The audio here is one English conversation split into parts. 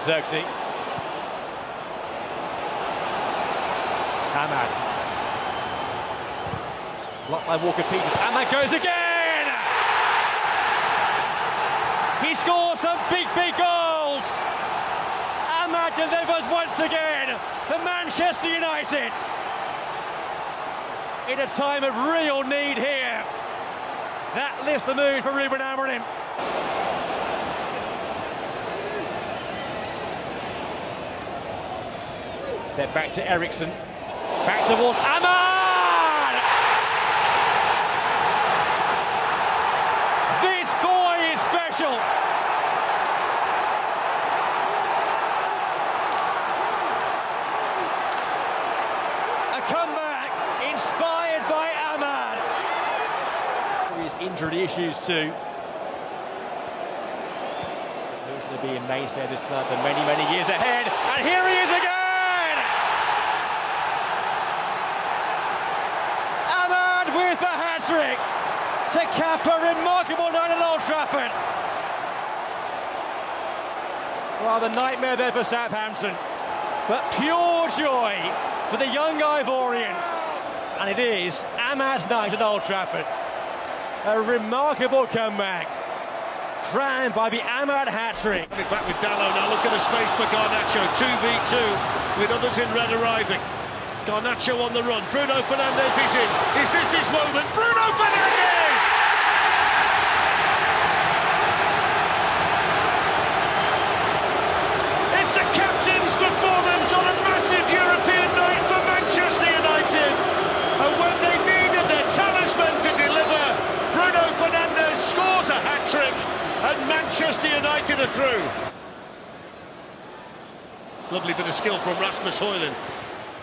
Xerxes. Ahmad. Blocked by Walker-Peters. Ahmad goes again! He scores some big goals! Ahmad delivers once again for Manchester United. In a time of real need here. That lifts the mood for Ruben Amorim. Set back to Eriksson. Back towards Ahmad! This boy is special. A comeback inspired by Ahmad. His injury issues too. He's going to be a mainstay of this club for many years ahead. And here he is again! With the hat-trick to cap a remarkable night at Old Trafford. Well, the nightmare there for Southampton, but pure joy for the young Ivorian. And it is Ahmad's night at Old Trafford. A remarkable comeback, crowned by the Ahmad hat-trick. Back with Dallo now, look at the space for Garnacho, 2v2 with others in red arriving. Garnacho on the run, Bruno Fernandes is in. Is this his moment? Bruno Fernandes! It's a captain's performance on a massive European night for Manchester United. And when they needed their talisman to deliver, Bruno Fernandes scores a hat-trick and Manchester United are through. Lovely bit of skill from Rasmus Højlund.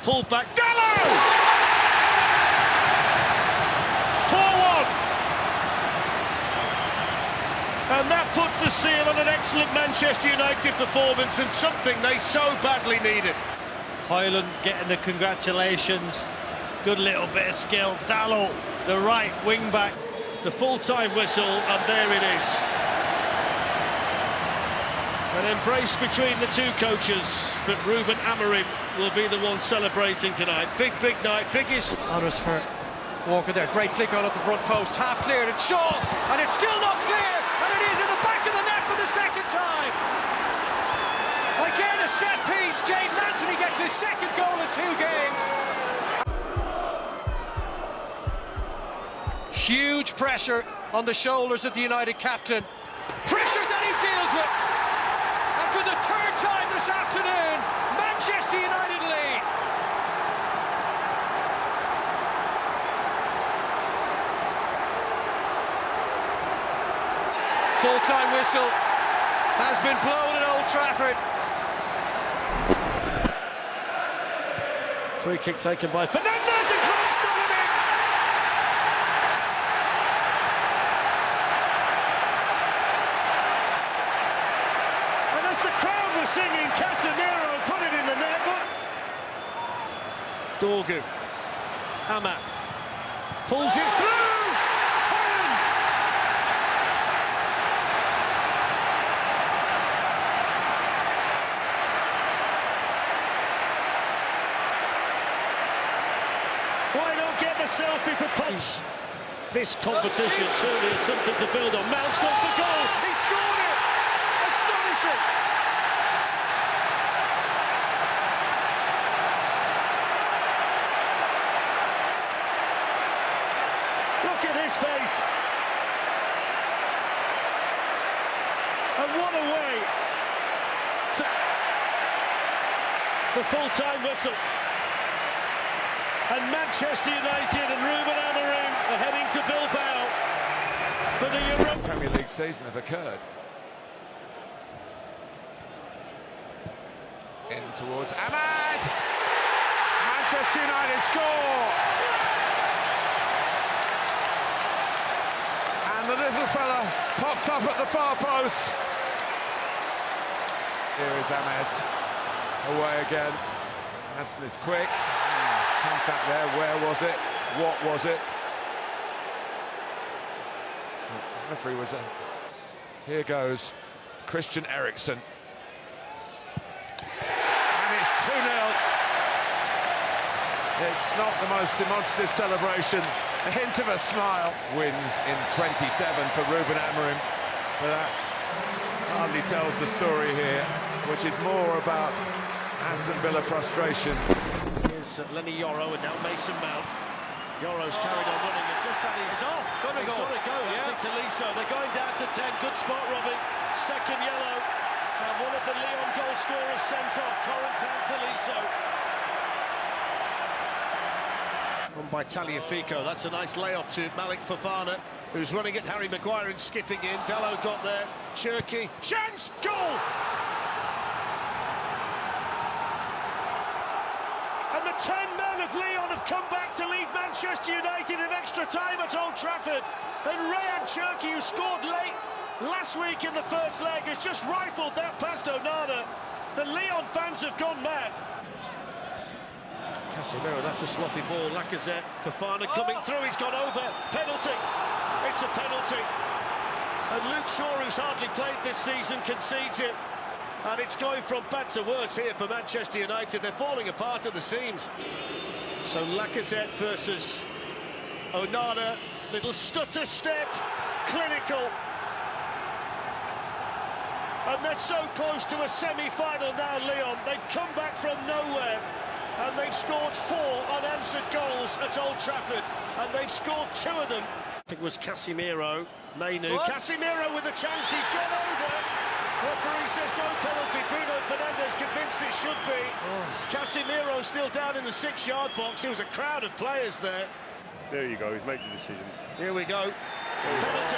Pulled back, Dallo! 4-1! And that puts the seal on an excellent Manchester United performance and something they so badly needed. Højlund getting the congratulations. Good little bit of skill. Dallo, the right wing-back. The full-time whistle, and there it is. An embrace between the two coaches, but Ruben Amorim will be the one celebrating tonight. Big night, biggest. Honours for Walker there. Great flick on at the front post, half cleared, it's Shaw, and it's still not clear, and it is in the back of the net for the second time. Again, a set piece. Jayden Anthony gets his second goal in 2 games. Huge pressure on the shoulders of the United captain. Pressure that he deals with. And for the 3rd time this afternoon, Manchester United lead. Full-time whistle has been blown at Old Trafford. Free kick taken by Fernandes and crossed on it in. And as the crowd was singing, Casemiro put it in the net. Dorgu, Ahmad pulls it through. Holland. Why not get the selfie for punch? This competition certainly is something to build on. Mount's gone for goal. He scored it. Astonishing. Look at his face. And what a way to the full-time whistle. And Manchester United and Ruben Amorim are heading to Bilbao for the Euro. Premier League season have occurred. In towards Ahmad! Manchester United score! And the little fella popped up at the far post. Here is Ahmad away again. Hansen is quick. Contact there, where was it? What was it? The referee was a... Here goes Christian Eriksen. It's not the most demonstrative celebration. A hint of a smile. Wins in 27 for Ruben Amorim. But that hardly tells the story here, which is more about Aston Villa frustration. Here's Lenny Yoro and now Mason Mount. Yoro's carried on running and just had his... Got to go, yeah. To Liso. They're going down to 10. Good spot, Robbie. Second yellow. And one of the Lyon goal scorers sent off. Corentin Tolisso. On by Tagliafico. That's a nice layoff to Malik Fofana, who's running at Harry Maguire and skipping in. Dalot got there. Cherki. Chance! Goal! And the 10 men of Lyon have come back to lead Manchester United in extra time at Old Trafford. And Rayan Cherki, who scored late last week in the first leg, has just rifled that past Onana. The Lyon fans have gone mad. Casemiro, that's a sloppy ball. Lacazette, Fofana coming through, he's gone over. Penalty. It's a penalty. And Luke Shaw, who's hardly played this season, concedes it. And it's going from bad to worse here for Manchester United. They're falling apart at the seams. So Lacazette versus Onana. Little stutter step. Clinical. And they're so close to a semi-final now, Lyon. They've come back from nowhere. And they've scored 4 unanswered goals at Old Trafford. And they've scored 2 of them. I think it was Casemiro. Mainu. What? Casemiro with a chance. He's gone over. Referee says no penalty. Bruno Fernandes convinced it should be. Casemiro still down in the 6-yard box. There was a crowd of players there. There you go, he's made the decision. Here we go. Penalty.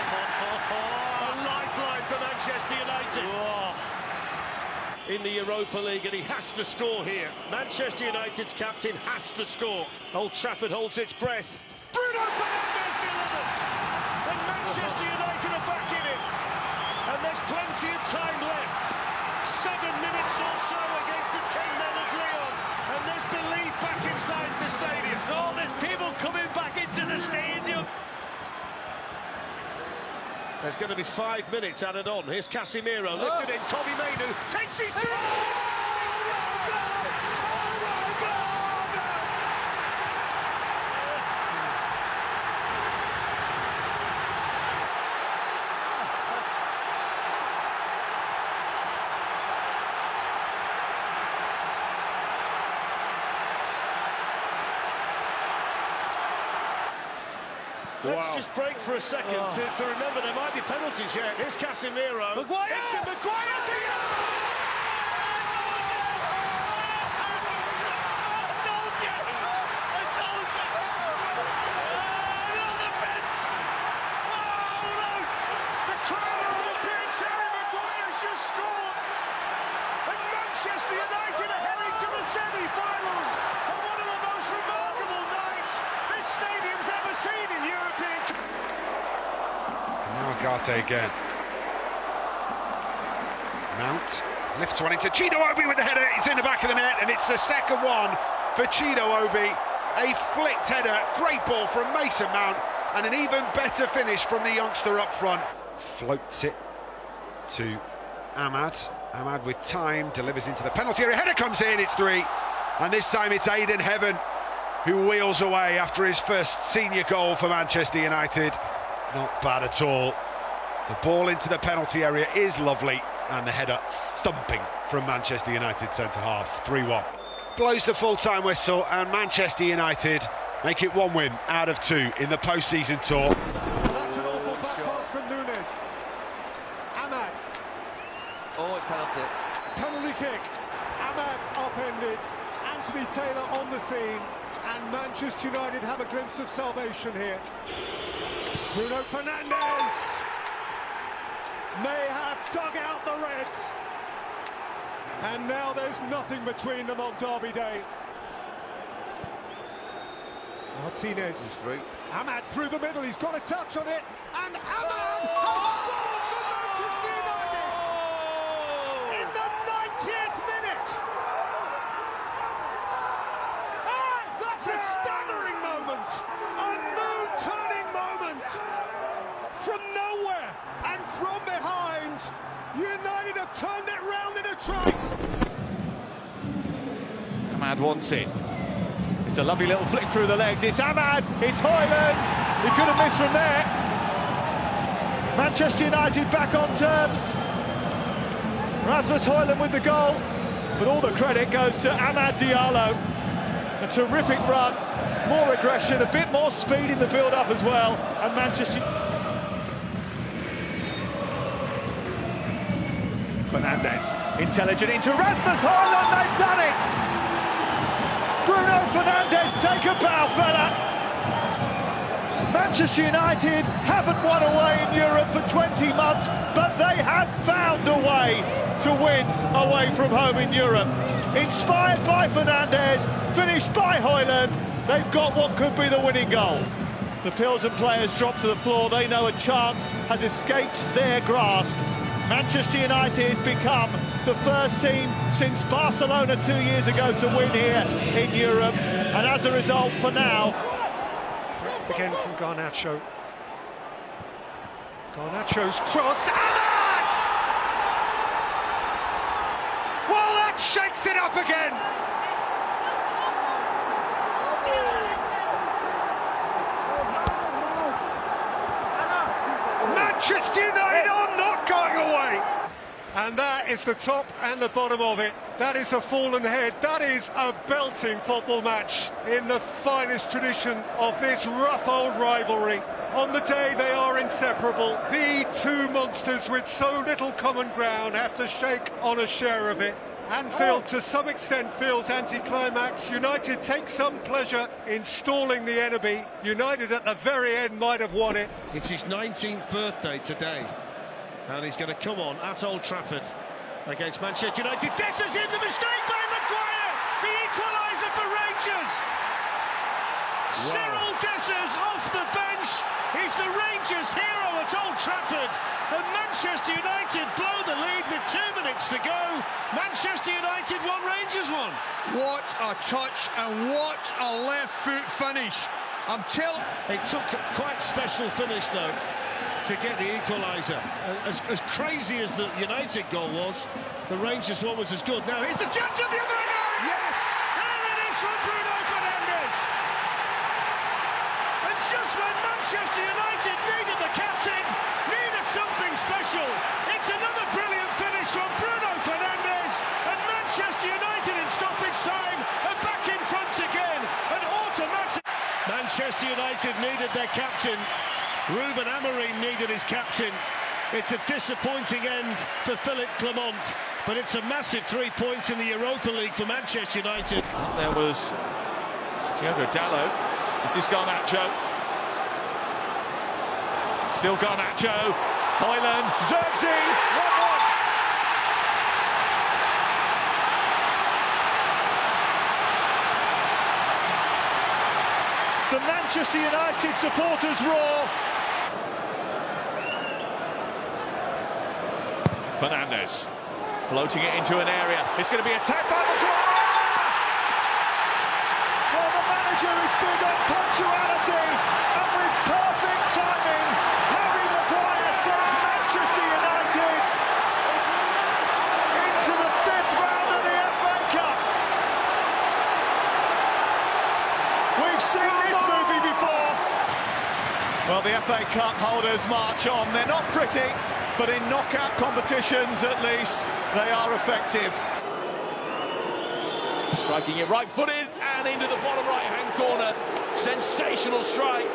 A lifeline for Manchester United. In the Europa League, and he has to score here. Manchester United's captain has to score. Old Trafford holds its breath. Bruno Fernandes delivers! And Manchester United are back in it. And there's plenty of time left. 7 minutes or so against the 10 men of Lyon. And there's belief back inside the stadium. Oh, there's people coming back into the stadium. There's going to be 5 minutes added on. Here's Casemiro, lifted in. Kobbie Mainoo takes his turn. Let's just break for a second to remember there might be penalties yet. Here's Casemiro. Maguire! Into Maguire's here! I told you! On the bench! Oh, look! The crowd on the pitch, Harry Maguire's just scored! And Manchester United are heading to the semi-finals of one of the most remarkable nights this stadium's ever seen in European. Now Garte again. Mount lifts one into Chido-Obi with the header. It's in the back of the net, and it's the second one for Chido-Obi. A flicked header, great ball from Mason Mount, and an even better finish from the youngster up front. Floats it to Ahmad. Ahmad with time, delivers into the penalty area. Header comes in, it's 3. And this time it's Aidan Heaven who wheels away after his first senior goal for Manchester United. Not bad at all. The ball into the penalty area is lovely, and the header thumping from Manchester United centre-half. 3-1. Blows the full-time whistle, and Manchester United make it 1 win out of 2 in the post-season tour. That's an awful back pass from Nunes. Ahmad. Oh, it's penalty. Penalty kick. Ahmad upended. Anthony Taylor on the scene, and Manchester United have a glimpse of salvation here. Bruno Fernandes may have dug out the Reds, and now there's nothing between them on Derby Day. Martinez. He's through. Ahmad through the middle, he's got a touch on it, and Ahmad has scored for Manchester United in the 90th minute. That's a staggering moment, a mood-turning moment. From nowhere and from behind, United have turned it round in a trice. Ahmad wants it. It's a lovely little flick through the legs. It's Ahmad, it's Højlund. He could have missed from there. Manchester United back on terms. Rasmus Højlund with the goal, but all the credit goes to Amad Diallo. A terrific run, more aggression, a bit more speed in the build-up as well, and Manchester... Fernandes, intelligent into Rasmus Højlund, they've done it! Bruno Fernandes, take a bow, fella! Manchester United haven't won away in Europe for 20 months, but they have found a way to win away from home in Europe. Inspired by Fernandes, finished by Højlund, they've got what could be the winning goal. The Pilsen players drop to the floor, they know a chance has escaped their grasp. Manchester United become the first team since Barcelona 2 years ago to win here in Europe, and as a result, for now... Again from Garnacho. Garnacho's cross, Ahmad! Well, that shakes it up again! Manchester United are not going away! And that is the top and the bottom of it. That is a fallen head. That is a belting football match in the finest tradition of this rough old rivalry. On the day they are inseparable. The two monsters with so little common ground have to shake on a share of it. Anfield to some extent feels anticlimax. United take some pleasure in stalling the enemy. United at the very end might have won it. It's his 19th birthday today, and he's going to come on at Old Trafford against Manchester United. Dessers in, the mistake by Maguire, the equaliser for Rangers. Cyril Dessers off the bench. He's the Rangers hero at Old Trafford, and Manchester United blow the lead with 2 minutes to go. Manchester United 1, Rangers 1. What a touch and what a left foot finish. I'm telling... It took a quite special finish though to get the equaliser. As crazy as the United goal was, the Rangers one was as good. Now here's the chance at the other end. Yes! There it is from Bruno Fernandes. And just when Manchester United needed the captain, needed something special, it's another brilliant finish from Bruno Fernandes, and Manchester United in stoppage time are back in front again, and automatic. Manchester United needed their captain. Ruben Amorim needed his captain. It's a disappointing end for Philippe Clement, but it's a massive 3 points in the Europa League for Manchester United. There was Diogo Dalot. This is Garnacho. Still Garnacho. Højlund. Zirkzee. 1-1. The Manchester United supporters roar. Fernandes floating it into an area. It's going to be attacked by Maguire. Well, the manager is big on punctuality, and with perfect timing, Harry Maguire sends Manchester United into the 5th round of the FA Cup. We've seen this movie before. Well, the FA Cup holders march on. They're not pretty, but in knockout competitions, at least, they are effective. Striking it right-footed and into the bottom right-hand corner. Sensational strike.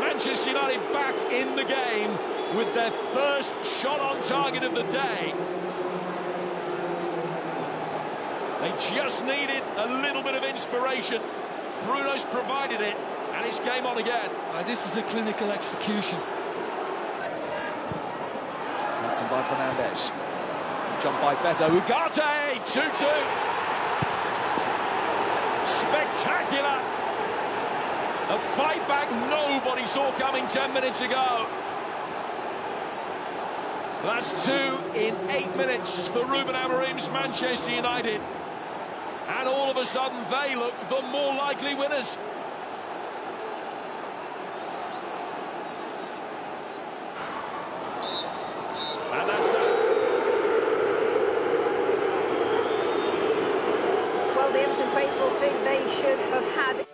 Manchester United back in the game with their first shot on target of the day. They just needed a little bit of inspiration. Bruno's provided it, and it's game on again. This is a clinical execution. Beaten by Fernandes. Jump by Beto. Ugarte, 2-2. Spectacular. A fight back nobody saw coming 10 minutes ago. That's 2 in 8 minutes for Ruben Amorim's Manchester United. And all of a sudden they look the more likely winners. And that's that. Well, the Bolton faithful think they should have had